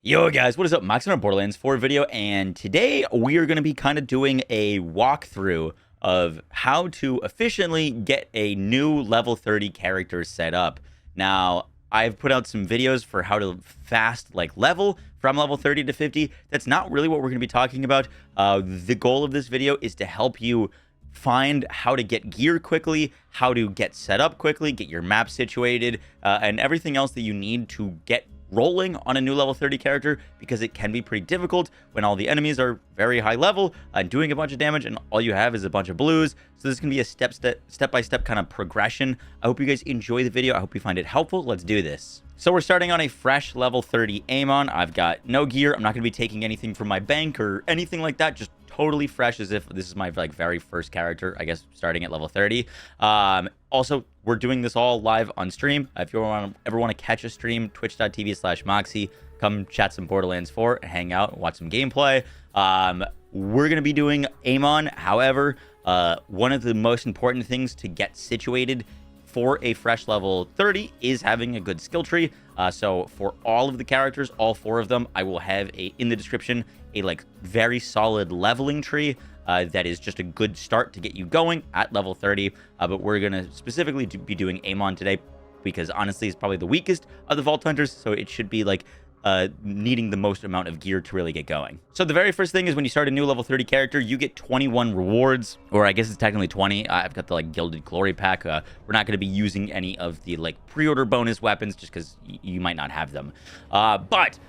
Yo guys, what is up? Max on our Borderlands 4 video, and today we are going to be kind of doing a walkthrough of how to efficiently get a new level 30 character set up. Now, I've put out some videos for how to fast level from level 30 to 50. That's not really what we're going to be talking about. The goal of this video is to help you find how to get gear quickly, how to get set up quickly, get your map situated, and everything else that you need to get rolling on a new level 30 character, because it can be pretty difficult when all the enemies are very high level and doing a bunch of damage and all you have is a bunch of blues. So this can be a step-by-step kind of progression. I hope you guys enjoy the video. I hope you find it helpful. Let's do this. So we're starting on a fresh level 30 Amon. I've got no gear. I'm not going to be taking anything from my bank or anything like that. Just totally fresh, as if this is my very first character, I guess, starting at level 30. Also, we're doing this all live on stream. If you ever want to catch a stream, twitch.tv/Moxie, come chat some Borderlands 4, hang out, watch some gameplay. We're going to be doing Amon. However, one of the most important things to get situated for a fresh level 30 is having a good skill tree. So for all of the characters, all 4 of them, I will have in the description a very solid leveling tree that is just a good start to get you going at level 30. But we're going to specifically be doing Amon today because honestly it's probably the weakest of the Vault Hunters, so it should be needing the most amount of gear to really get going. So the very first thing is when you start a new level 30 character, you get 21 rewards, or I guess it's technically 20. I've got the Gilded Glory pack. We're not going to be using any of the pre-order bonus weapons just because you might not have them. But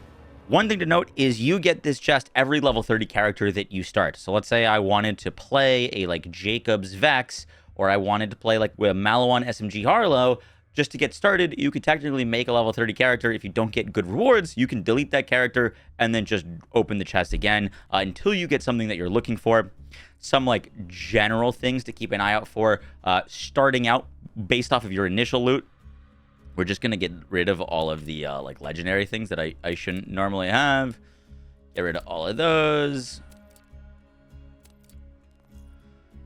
one thing to note is you get this chest every level 30 character that you start. So let's say I wanted to play a Jacob's Vex, or I wanted to play with a Malawan SMG Harlow. Just to get started, you could technically make a level 30 character. If you don't get good rewards, you can delete that character and then just open the chest again until you get something that you're looking for. Some general things to keep an eye out for. Starting out based off of your initial loot, we're just going to get rid of all of the legendary things that I shouldn't normally have. Get rid of all of those.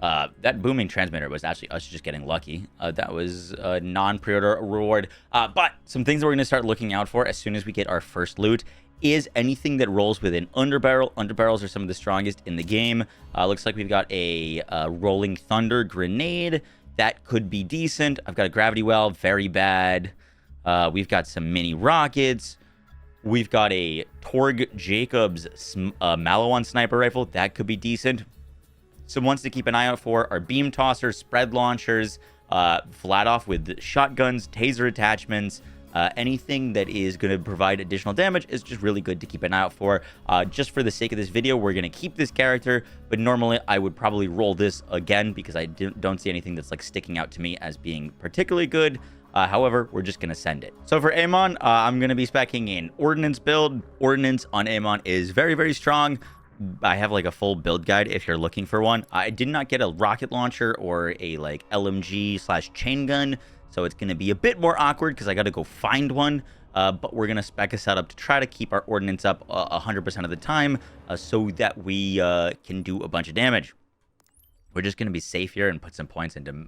That booming transmitter was actually us just getting lucky. That was a non-pre-order reward. But some things that we're going to start looking out for as soon as we get our first loot is anything that rolls with an underbarrel. Underbarrels are some of the strongest in the game. Looks like we've got a Rolling Thunder grenade. That could be decent. I've got a gravity well. Very bad. We've got some mini rockets. We've got a Torg Jacobs Malawan sniper rifle. That could be decent. Some ones to keep an eye out for are beam tossers, spread launchers, Vladoff with shotguns, taser attachments. Anything that is going to provide additional damage is just really good to keep an eye out for. Just for the sake of this video, we're going to keep this character, but normally I would probably roll this again because I don't see anything that's sticking out to me as being particularly good. However, we're just going to send it. So for Amon, I'm going to be speccing an Ordnance build. Ordnance on Amon is very, very strong. I have a full build guide if you're looking for one. I did not get a rocket launcher or a LMG/chain gun, so it's going to be a bit more awkward because I got to go find one. But we're going to spec a setup to try to keep our ordnance up 100% of the time so that we can do a bunch of damage. We're just going to be safe here and put some points into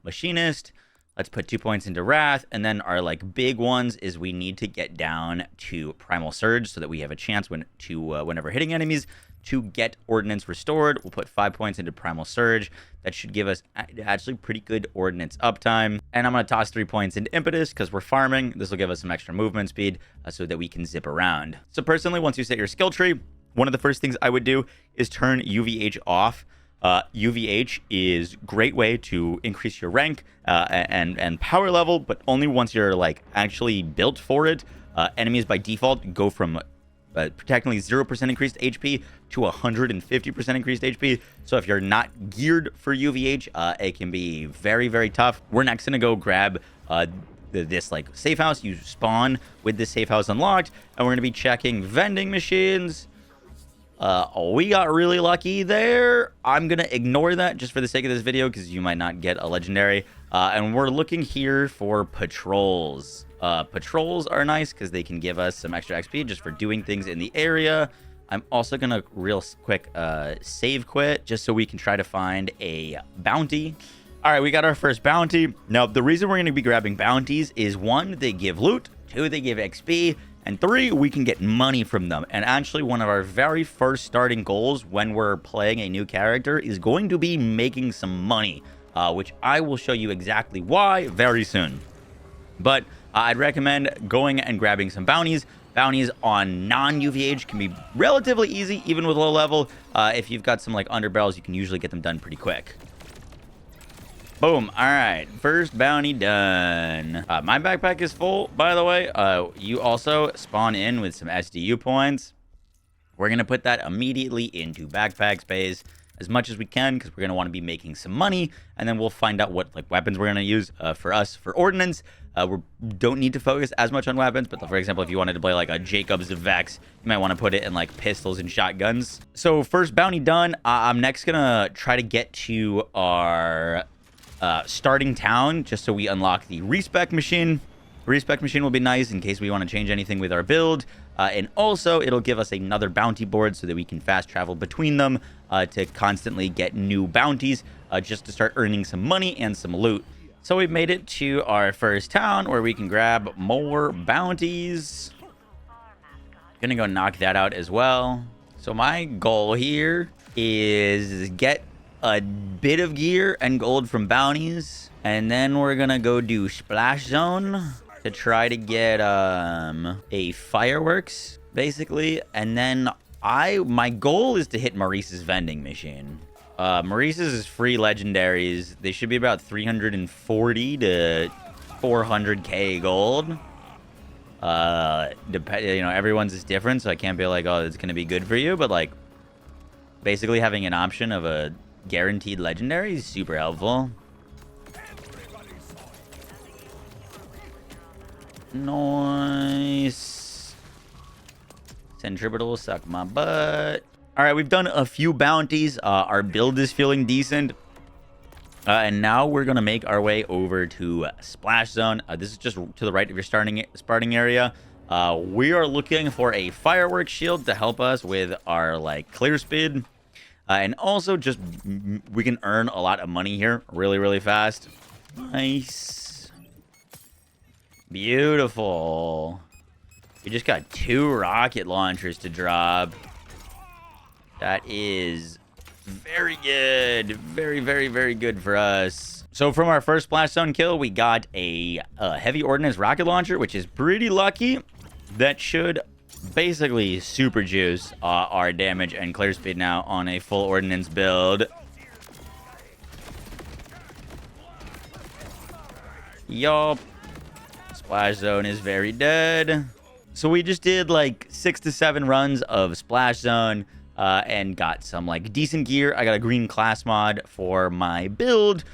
Machinist. Let's put 2 points into Wrath, and then our big ones is we need to get down to Primal Surge so that we have a chance whenever hitting enemies to get Ordnance restored. We'll put 5 points into Primal Surge. That should give us actually pretty good Ordnance uptime. And I'm going to toss 3 points into Impetus because we're farming. This will give us some extra movement speed so that we can zip around. So personally, once you set your skill tree, one of the first things I would do is turn UVH off. UVH is a great way to increase your rank and power level, but only once you're actually built for it. Enemies by default go from technically 0% increased HP to 150% increased HP. So if you're not geared for UVH, it can be very, very tough. We're next gonna go grab this safe house. You spawn with this safe house unlocked, and we're gonna be checking vending machines. We got really lucky there. I'm going to ignore that just for the sake of this video because you might not get a legendary. And we're looking here for patrols. Patrols are nice because they can give us some extra XP just for doing things in the area. I'm also going to real quick save quit just so we can try to find a bounty. All right, we got our first bounty. Now, the reason we're going to be grabbing bounties is 1, they give loot. 2, they give XP. And 3, we can get money from them. And actually, one of our very first starting goals when we're playing a new character is going to be making some money, which I will show you exactly why very soon. But I'd recommend going and grabbing some bounties. Bounties on non-UVH can be relatively easy, even with low level. If you've got some like underbarrels, you can usually get them done pretty quick. Boom. All right. First bounty done. My backpack is full, by the way. You also spawn in with some SDU points. We're going to put that immediately into backpack space as much as we can because we're going to want to be making some money. And then we'll find out what like weapons we're going to use for us for ordnance. We don't need to focus as much on weapons, but for example, if you wanted to play like a Jacobs Vex, you might want to put it in like pistols and shotguns. So first bounty done. I'm next going to try to get to our starting town just so we unlock the respec machine. Respec machine will be nice in case we want to change anything with our build. And also, it'll give us another bounty board so that we can fast travel between them to constantly get new bounties just to start earning some money and some loot. So we've made it to our first town where we can grab more bounties. Gonna go knock that out as well. So my goal here is get a bit of gear and gold from bounties. And then we're gonna go do Splashzone to try to get a fireworks, basically. And then my goal is to hit Maurice's vending machine. Maurice's is free legendaries. They should be about 340 to 400k gold. You know, everyone's is different, so I can't be like, oh, it's gonna be good for you. But like, basically having an option of a guaranteed legendary is super helpful. Nice. Centripetal, suck my butt. All right, we've done a few bounties. Our build is feeling decent. And now we're going to make our way over to Splashzone. This is just to the right of your starting area. We are looking for a fireworks shield to help us with our like clear speed. And also just we can earn a lot of money here really, really fast. Nice. Beautiful. We just got 2 rocket launchers to drop. That is very good. Very, very, very good for us. So from our first Splashzone kill, we got a heavy ordnance rocket launcher, which is pretty lucky. That should basically super juice our damage and clear speed now on a full ordnance build. Yup. Splashzone is very dead. So we just did like 6 to 7 runs of Splashzone. And got some like decent gear. I got a green class mod for my build.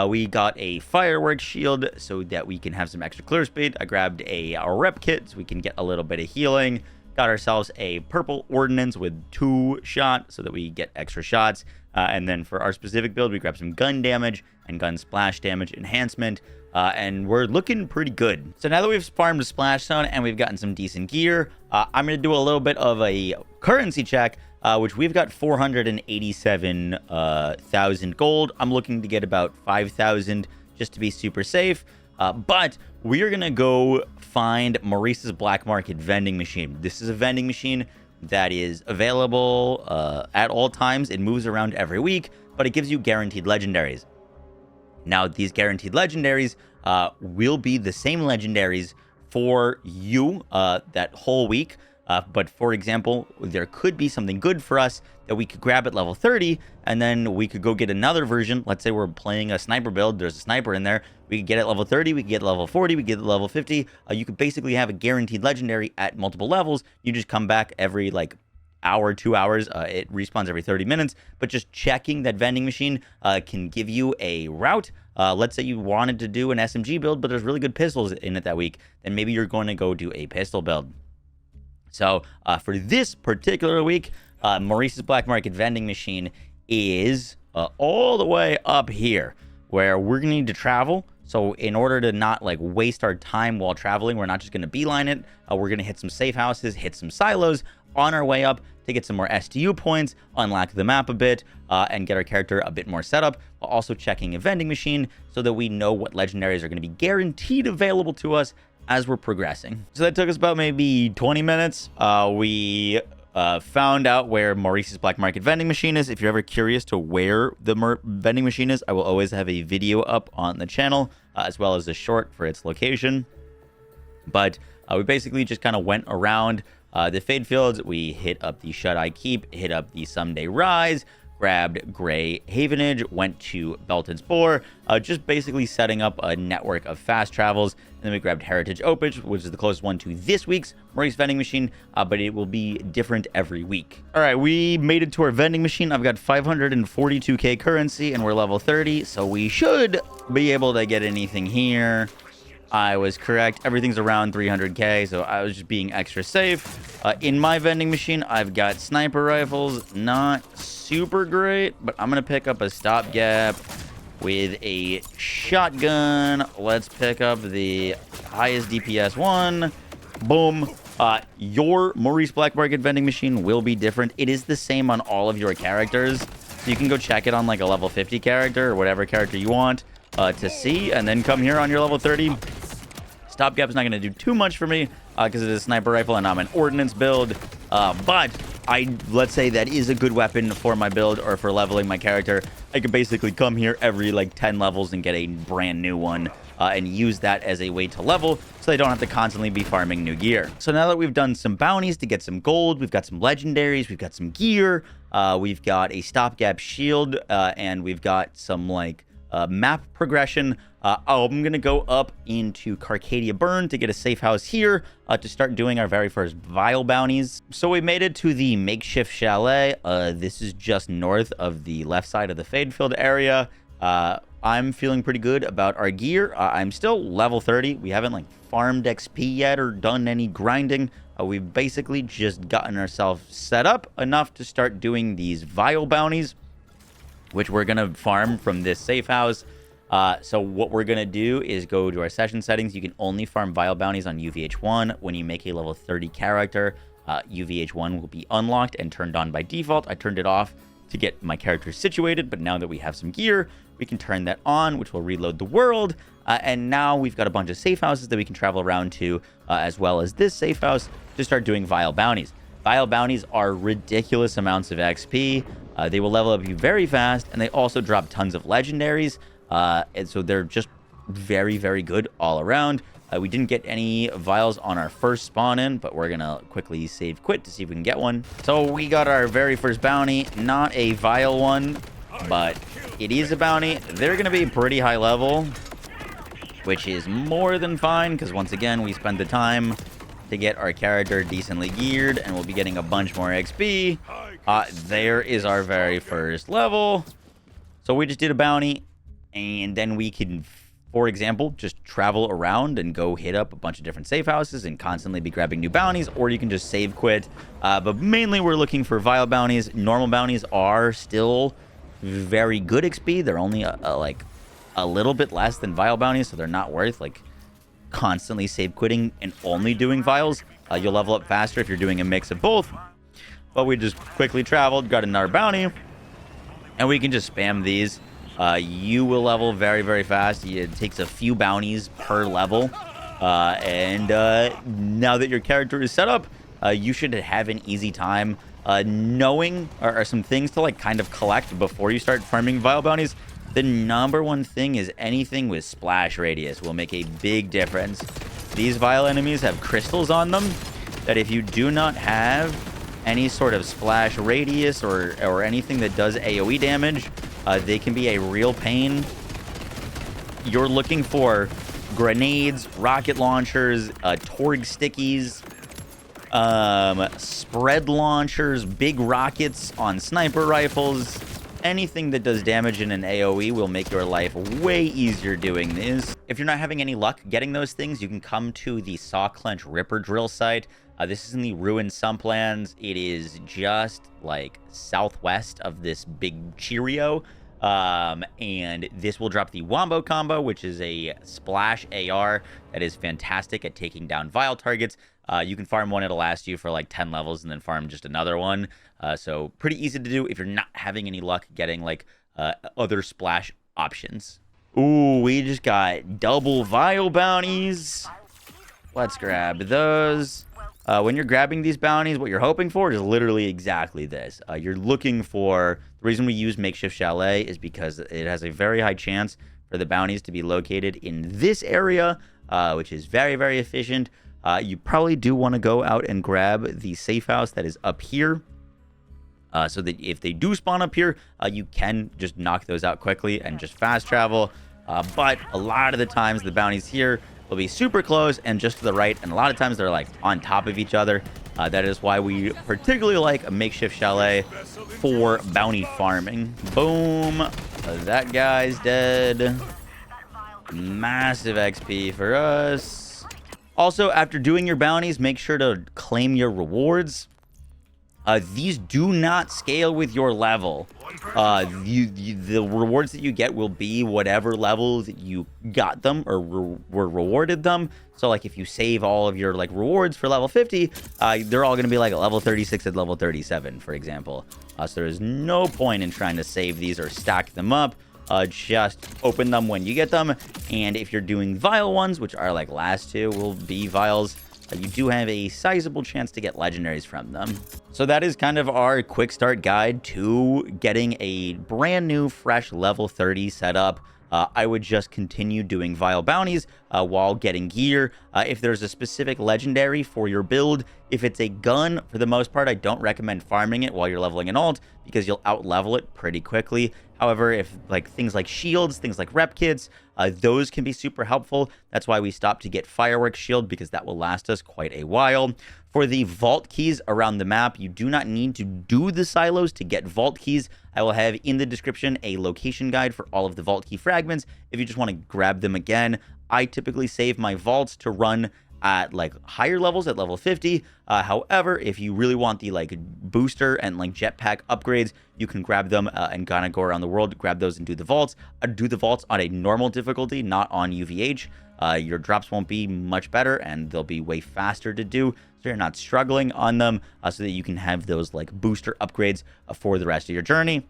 We got a fireworks shield so that we can have some extra clear speed. I grabbed a rep kit so we can get a little bit of healing. Got ourselves a purple ordnance with 2 shot so that we get extra shots. And then for our specific build, we grabbed some gun damage and gun splash damage enhancement. And we're looking pretty good. So now that we've farmed a Splashzone and we've gotten some decent gear, I'm going to do a little bit of a currency check. Which we've got 487,000 gold. I'm looking to get about 5,000 just to be super safe. But we are going to go find Maurice's Black Market vending machine. This is a vending machine that is available at all times. It moves around every week, but it gives you guaranteed legendaries. Now, these guaranteed legendaries will be the same legendaries for you that whole week. But for example, there could be something good for us that we could grab at level 30, and then we could go get another version. Let's say we're playing a sniper build. There's a sniper in there. We could get at level 30. We could get level 40. We could get level 50. You could basically have a guaranteed legendary at multiple levels. You just come back every like hour, 2 hours. It respawns every 30 minutes. But just checking that vending machine can give you a route. Let's say you wanted to do an SMG build, but there's really good pistols in it that week. Then maybe you're going to go do a pistol build. So for this particular week, Maurice's Black Market vending machine is all the way up here where we're going to need to travel. So in order to not like waste our time while traveling, we're not just going to beeline it. We're going to hit some safe houses, hit some silos on our way up to get some more STU points, unlock the map a bit, and get our character a bit more set up, while also checking a vending machine so that we know what legendaries are going to be guaranteed available to us as we're progressing. So that took us about maybe 20 minutes. We found out where Maurice's Black Market vending machine is. If you're ever curious to where the vending machine is, I will always have a video up on the channel, as well as a short for its location. But we basically just kind of went around the Fade Fields. We hit up the Shut-Eye Keep, hit up the Someday Rise, grabbed Gray Havenage, went to Belton's Spore, just basically setting up a network of fast travels. And then we grabbed Heritage Opage, which is the closest one to this week's Maurice vending machine, but it will be different every week. All right, we made it to our vending machine. I've got 542k currency, and we're level 30, so we should be able to get anything here. I was correct. Everything's around 300k, so I was just being extra safe. In my vending machine, I've got sniper rifles. Not super great, but I'm going to pick up a stopgap with a shotgun. Let's pick up the highest DPS one. Boom. Your Maurice Black Market vending machine will be different. It is the same on all of your characters, so you can go check it on like a level 50 character or whatever character you want to see, and then come here on your level 30. Stopgap is not going to do too much for me because it is a sniper rifle and I'm an ordnance build, but let's say that is a good weapon for my build or for leveling my character. I could basically come here every like 10 levels and get a brand new one and use that as a way to level so I don't have to constantly be farming new gear. So now that we've done some bounties to get some gold, we've got some legendaries, we've got some gear, we've got a stopgap shield, and we've got some like map progression. I'm gonna go up into Carcadia Burn to get a safe house here to start doing our very first Vile bounties. So we made it to the makeshift chalet. This is just north of the left side of the Fadefield area. I'm feeling pretty good about our gear. I'm still level 30. We haven't like farmed XP yet or done any grinding. We've basically just gotten ourselves set up enough to start doing these Vile bounties, which we're gonna farm from this safe house. So what we're gonna do is go to our session settings. You can only farm Vile bounties on UVH1. When you make a level 30 character, UVH1 will be unlocked and turned on by default. I turned it off to get my character situated, but now that we have some gear, we can turn that on, which will reload the world. And now we've got a bunch of safe houses that we can travel around to, as well as this safe house, to start doing Vile bounties. Vile bounties are ridiculous amounts of XP. They will level up you very fast, and they also drop tons of legendaries. And so they're just very, very good all around. We didn't get any vials on our first spawn in, but we're gonna quickly save quit to see if we can get one. So we got our very first bounty, not a vial one, but it is a bounty. They're gonna be pretty high level, which is more than fine, because once again, we spent the time to get our character decently geared, and we'll be getting a bunch more XP. There is our very first level. So we just did a bounty, and then we can, for example, just travel around and go hit up a bunch of different safe houses and constantly be grabbing new bounties, or you can just save quit. But mainly we're looking for Vile bounties. Normal bounties are still very good XP. They're only like a little bit less than Vile bounties, so they're not worth like constantly save quitting and only doing Vials. You'll level up faster if you're doing a mix of both. But we just quickly traveled, got another bounty, and we can just spam these. You will level very, very fast. It takes a few bounties per level. And now that your character is set up, you should have an easy time knowing or some things to like kind of collect before you start farming Vile bounties. The number one thing is anything with splash radius will make a big difference. These Vile enemies have crystals on them that if you do not have any sort of splash radius or anything that does AoE damage, they can be a real pain. You're looking for grenades, rocket launchers, Torg stickies, spread launchers, big rockets on sniper rifles. Anything that does damage in an AoE will make your life way easier doing this. If you're not having any luck getting those things, you can come to the Saw Clench Ripper Drill site. This is in the Ruined Sumplands. It is just like southwest of this big Cheerio. And this will drop the Wombo combo, which is a splash AR that is fantastic at taking down Vile targets. You can farm one, it'll last you for like 10 levels, and then farm just another one. So pretty easy to do if you're not having any luck getting like other splash options. Ooh, we just got double Vile bounties. Let's grab those. When you're grabbing these bounties, what you're hoping for is literally exactly this. You're looking for... The reason we use Makeshift Chalet is because it has a very high chance for the bounties to be located in this area, which is very, very efficient. You probably do want to go out and grab the safe house that is up here. So that if they do spawn up here, you can just knock those out quickly and just fast travel. But a lot of the times the bounties here will be super close and just to the right, and a lot of times they're like on top of each other. That is why we particularly like a Makeshift Chalet for bounty farming. Boom. That guy's dead. Massive XP for us. Also, after doing your bounties, make sure to claim your rewards. These do not scale with your level. The rewards that you get will be whatever level that you got them or were rewarded them. So like if you save all of your like rewards for level 50, they're all going to be like a level 36 and level 37, for example. So there's no point in trying to save these or stack them up. Just open them when you get them. And if you're doing vial ones, which are like last two will be vials, you do have a sizable chance to get legendaries from them. So that is kind of our quick start guide to getting a brand new fresh level 30 setup. I would just continue doing vial bounties while getting gear. If there's a specific legendary for your build, if it's a gun, for the most part, I don't recommend farming it while you're leveling an alt because you'll out level it pretty quickly. However, if like things like shields, things like rep kits, those can be super helpful. That's why we stopped to get fireworks shield because that will last us quite a while. For the vault keys around the map, you do not need to do the silos to get vault keys. I will have in the description a location guide for all of the vault key fragments if you just want to grab them again. I typically save my vaults to run at like higher levels at level 50. However, if you really want the like booster and like jetpack upgrades, you can grab them and kind of go around the world, grab those and do the vaults. Do the vaults on a normal difficulty, not on UVH. Your drops won't be much better and they'll be way faster to do, so you're not struggling on them, so that you can have those like booster upgrades for the rest of your journey.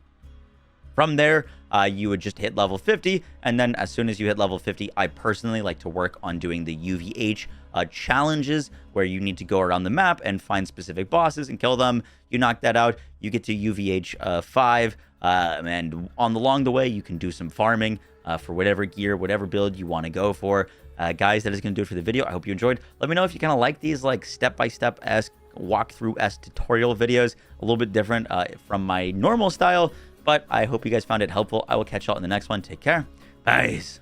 From there, you would just hit level 50, and then as soon as you hit level 50, I personally like to work on doing the UVH challenges, where you need to go around the map and find specific bosses and kill them. You knock that out, you get to UVH 5, and along the way, you can do some farming for whatever gear, whatever build you want to go for. Guys, that is going to do it for the video. I hope you enjoyed. Let me know if you kind of like these like step-by-step-esque walkthrough-esque tutorial videos, a little bit different from my normal style. But I hope you guys found it helpful. I will catch y'all in the next one. Take care. Bye.